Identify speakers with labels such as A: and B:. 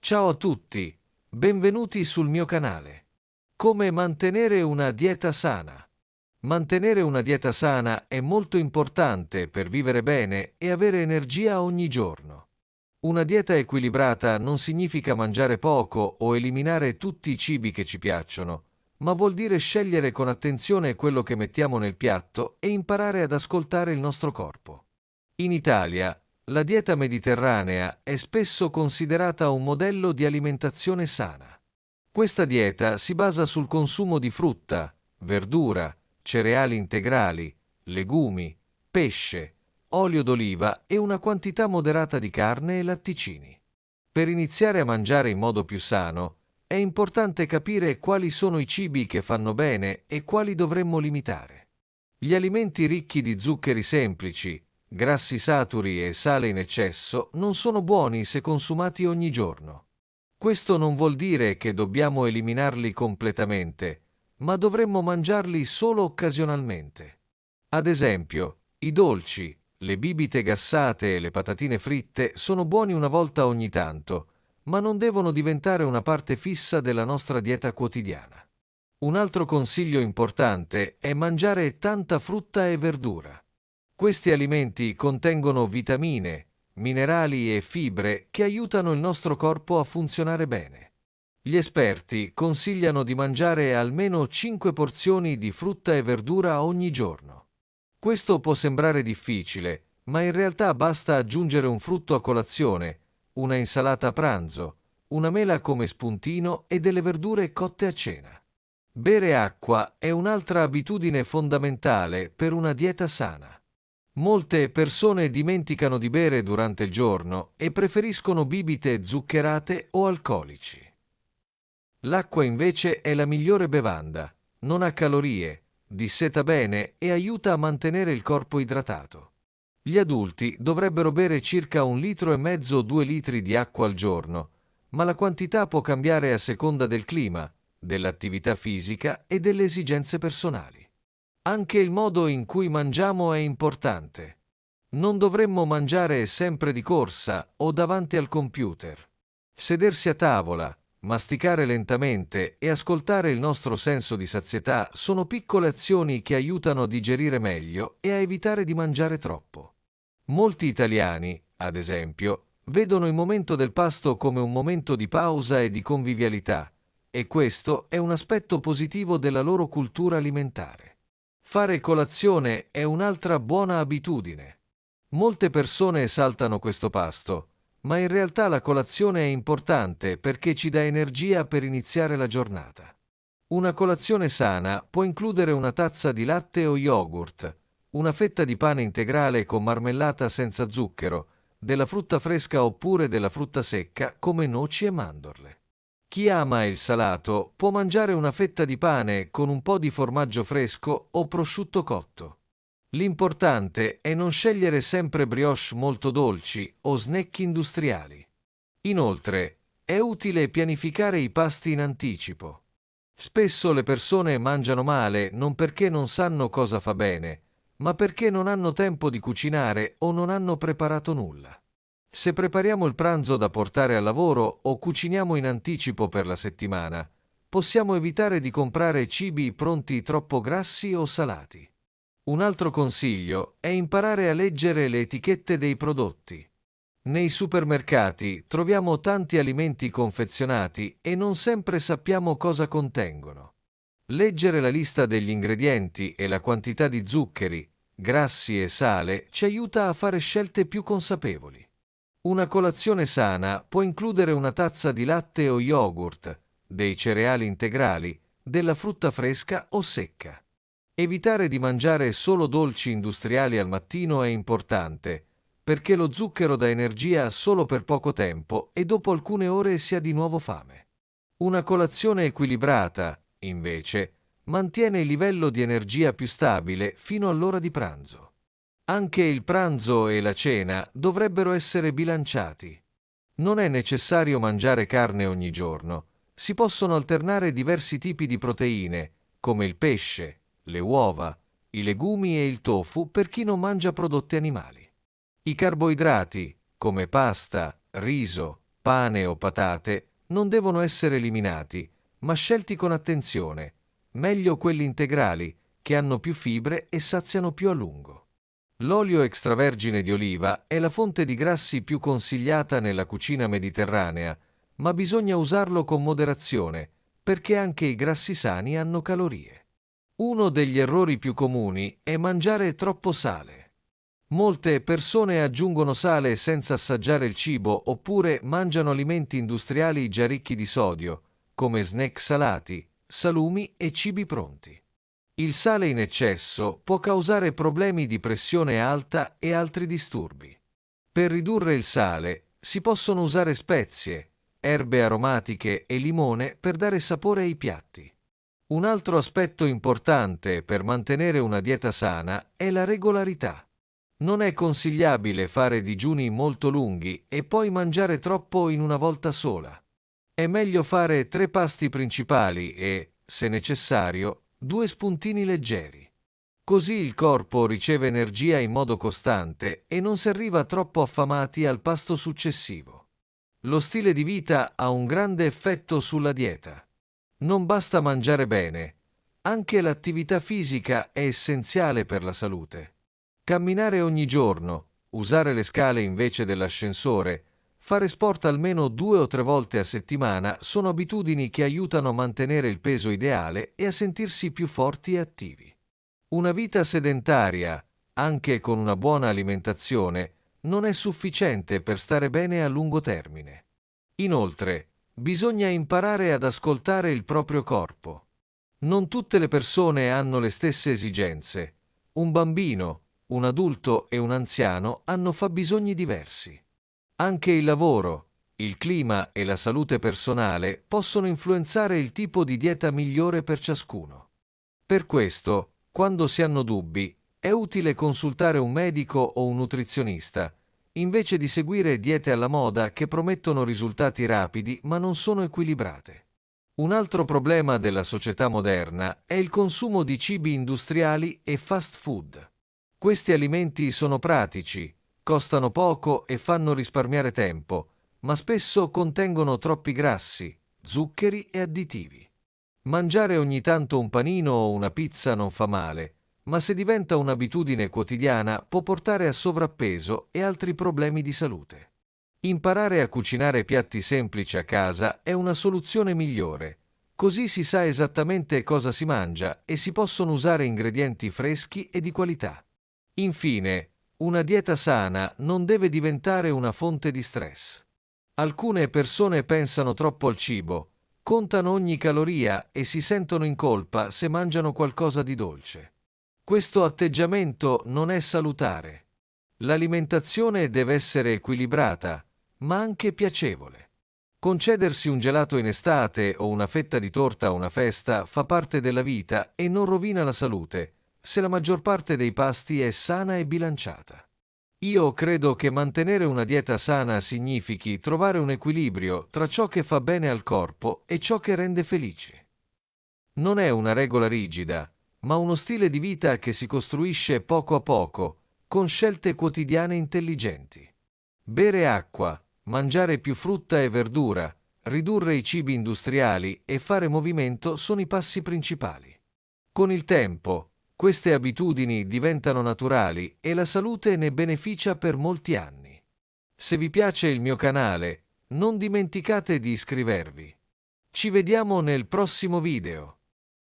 A: Ciao a tutti, benvenuti sul mio canale. Come mantenere una dieta sana? Mantenere una dieta sana è molto importante per vivere bene e avere energia ogni giorno. Una dieta equilibrata non significa mangiare poco o eliminare tutti i cibi che ci piacciono, ma vuol dire scegliere con attenzione quello che mettiamo nel piatto e imparare ad ascoltare il nostro corpo. In Italia, la dieta mediterranea è spesso considerata un modello di alimentazione sana. Questa dieta si basa sul consumo di frutta, verdura, cereali integrali, legumi, pesce, olio d'oliva e una quantità moderata di carne e latticini. Per iniziare a mangiare in modo più sano, è importante capire quali sono i cibi che fanno bene e quali dovremmo limitare. Gli alimenti ricchi di zuccheri semplici, grassi saturi e sale in eccesso non sono buoni se consumati ogni giorno. Questo non vuol dire che dobbiamo eliminarli completamente, ma dovremmo mangiarli solo occasionalmente. Ad esempio, i dolci, le bibite gassate e le patatine fritte sono buoni una volta ogni tanto, ma non devono diventare una parte fissa della nostra dieta quotidiana. Un altro consiglio importante è mangiare tanta frutta e verdura. Questi alimenti contengono vitamine, minerali e fibre che aiutano il nostro corpo a funzionare bene. Gli esperti consigliano di mangiare almeno 5 porzioni di frutta e verdura ogni giorno. Questo può sembrare difficile, ma in realtà basta aggiungere un frutto a colazione, una insalata a pranzo, una mela come spuntino e delle verdure cotte a cena. Bere acqua è un'altra abitudine fondamentale per una dieta sana. Molte persone dimenticano di bere durante il giorno e preferiscono bibite zuccherate o alcolici. L'acqua invece è la migliore bevanda, non ha calorie, disseta bene e aiuta a mantenere il corpo idratato. Gli adulti dovrebbero bere circa 1,5 litri o 2 litri di acqua al giorno, ma la quantità può cambiare a seconda del clima, dell'attività fisica e delle esigenze personali. Anche il modo in cui mangiamo è importante. Non dovremmo mangiare sempre di corsa o davanti al computer. Sedersi a tavola, masticare lentamente e ascoltare il nostro senso di sazietà sono piccole azioni che aiutano a digerire meglio e a evitare di mangiare troppo. Molti italiani, ad esempio, vedono il momento del pasto come un momento di pausa e di convivialità, e questo è un aspetto positivo della loro cultura alimentare. Fare colazione è un'altra buona abitudine. Molte persone saltano questo pasto, ma in realtà la colazione è importante perché ci dà energia per iniziare la giornata. Una colazione sana può includere una tazza di latte o yogurt, una fetta di pane integrale con marmellata senza zucchero, della frutta fresca oppure della frutta secca come noci e mandorle. Chi ama il salato può mangiare una fetta di pane con un po' di formaggio fresco o prosciutto cotto. L'importante è non scegliere sempre brioche molto dolci o snack industriali. Inoltre, è utile pianificare i pasti in anticipo. Spesso le persone mangiano male non perché non sanno cosa fa bene, ma perché non hanno tempo di cucinare o non hanno preparato nulla. Se prepariamo il pranzo da portare al lavoro o cuciniamo in anticipo per la settimana, possiamo evitare di comprare cibi pronti troppo grassi o salati. Un altro consiglio è imparare a leggere le etichette dei prodotti. Nei supermercati troviamo tanti alimenti confezionati e non sempre sappiamo cosa contengono. Leggere la lista degli ingredienti e la quantità di zuccheri, grassi e sale ci aiuta a fare scelte più consapevoli. Una colazione sana può includere una tazza di latte o yogurt, dei cereali integrali, della frutta fresca o secca. Evitare di mangiare solo dolci industriali al mattino è importante, perché lo zucchero dà energia solo per poco tempo e dopo alcune ore si ha di nuovo fame. Una colazione equilibrata, invece, mantiene il livello di energia più stabile fino all'ora di pranzo. Anche il pranzo e la cena dovrebbero essere bilanciati. Non è necessario mangiare carne ogni giorno. Si possono alternare diversi tipi di proteine, come il pesce, le uova, i legumi e il tofu per chi non mangia prodotti animali. I carboidrati, come pasta, riso, pane o patate, non devono essere eliminati, ma scelti con attenzione, meglio quelli integrali, che hanno più fibre e saziano più a lungo. L'olio extravergine di oliva è la fonte di grassi più consigliata nella cucina mediterranea, ma bisogna usarlo con moderazione, perché anche i grassi sani hanno calorie. Uno degli errori più comuni è mangiare troppo sale. Molte persone aggiungono sale senza assaggiare il cibo oppure mangiano alimenti industriali già ricchi di sodio, come snack salati, salumi e cibi pronti. Il sale in eccesso può causare problemi di pressione alta e altri disturbi. Per ridurre il sale si possono usare spezie, erbe aromatiche e limone per dare sapore ai piatti. Un altro aspetto importante per mantenere una dieta sana è la regolarità. Non è consigliabile fare digiuni molto lunghi e poi mangiare troppo in una volta sola. È meglio fare 3 pasti principali e, se necessario, 2 spuntini leggeri. Così il corpo riceve energia in modo costante e non si arriva troppo affamati al pasto successivo. Lo stile di vita ha un grande effetto sulla dieta. Non basta mangiare bene, anche l'attività fisica è essenziale per la salute. Camminare ogni giorno, usare le scale invece dell'ascensore, fare sport almeno 2 o 3 volte a settimana sono abitudini che aiutano a mantenere il peso ideale e a sentirsi più forti e attivi. Una vita sedentaria, anche con una buona alimentazione, non è sufficiente per stare bene a lungo termine. Inoltre, bisogna imparare ad ascoltare il proprio corpo. Non tutte le persone hanno le stesse esigenze. Un bambino, un adulto e un anziano hanno fabbisogni diversi. Anche il lavoro, il clima e la salute personale possono influenzare il tipo di dieta migliore per ciascuno. Per questo, quando si hanno dubbi, è utile consultare un medico o un nutrizionista, invece di seguire diete alla moda che promettono risultati rapidi ma non sono equilibrate. Un altro problema della società moderna è il consumo di cibi industriali e fast food. Questi alimenti sono pratici, costano poco e fanno risparmiare tempo, ma spesso contengono troppi grassi, zuccheri e additivi. Mangiare ogni tanto un panino o una pizza non fa male, ma se diventa un'abitudine quotidiana può portare a sovrappeso e altri problemi di salute. Imparare a cucinare piatti semplici a casa è una soluzione migliore, così si sa esattamente cosa si mangia e si possono usare ingredienti freschi e di qualità. Infine, una dieta sana non deve diventare una fonte di stress. Alcune persone pensano troppo al cibo, contano ogni caloria e si sentono in colpa se mangiano qualcosa di dolce. Questo atteggiamento non è salutare. L'alimentazione deve essere equilibrata, ma anche piacevole. Concedersi un gelato in estate o una fetta di torta a una festa fa parte della vita e non rovina la salute, se la maggior parte dei pasti è sana e bilanciata. Io credo che mantenere una dieta sana significhi trovare un equilibrio tra ciò che fa bene al corpo e ciò che rende felice. Non è una regola rigida, ma uno stile di vita che si costruisce poco a poco, con scelte quotidiane intelligenti. Bere acqua, mangiare più frutta e verdura, ridurre i cibi industriali e fare movimento sono i passi principali. Con il tempo, queste abitudini diventano naturali e la salute ne beneficia per molti anni. Se vi piace il mio canale, non dimenticate di iscrivervi. Ci vediamo nel prossimo video.